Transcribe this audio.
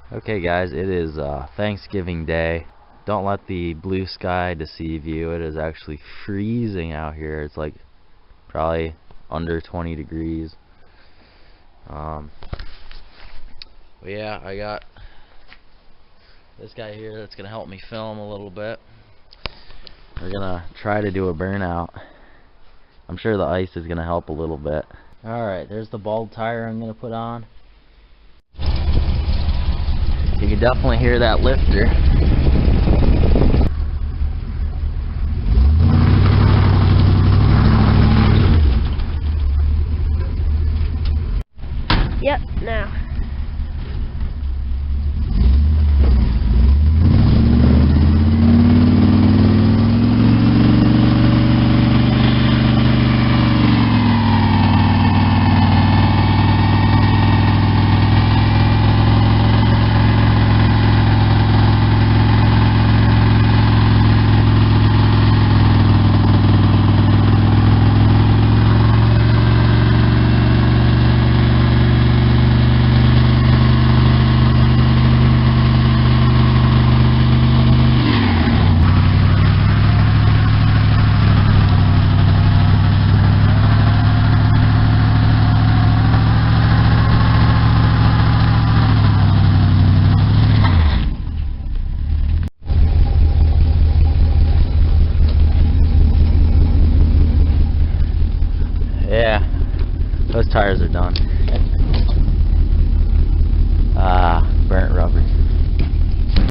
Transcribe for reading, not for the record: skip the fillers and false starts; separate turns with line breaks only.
Okay guys, it is Thanksgiving Day. Don't let the blue sky deceive you. It is actually freezing out here. It's like probably under 20 degrees. But yeah, I got this guy here that's gonna help me film a little bit. We're gonna try to do a burnout. I'm sure the ice is gonna help a little bit. Alright, there's the bald tire I'm gonna put on. You can definitely hear that lifter.
Yep, now.
Yeah, those tires are done.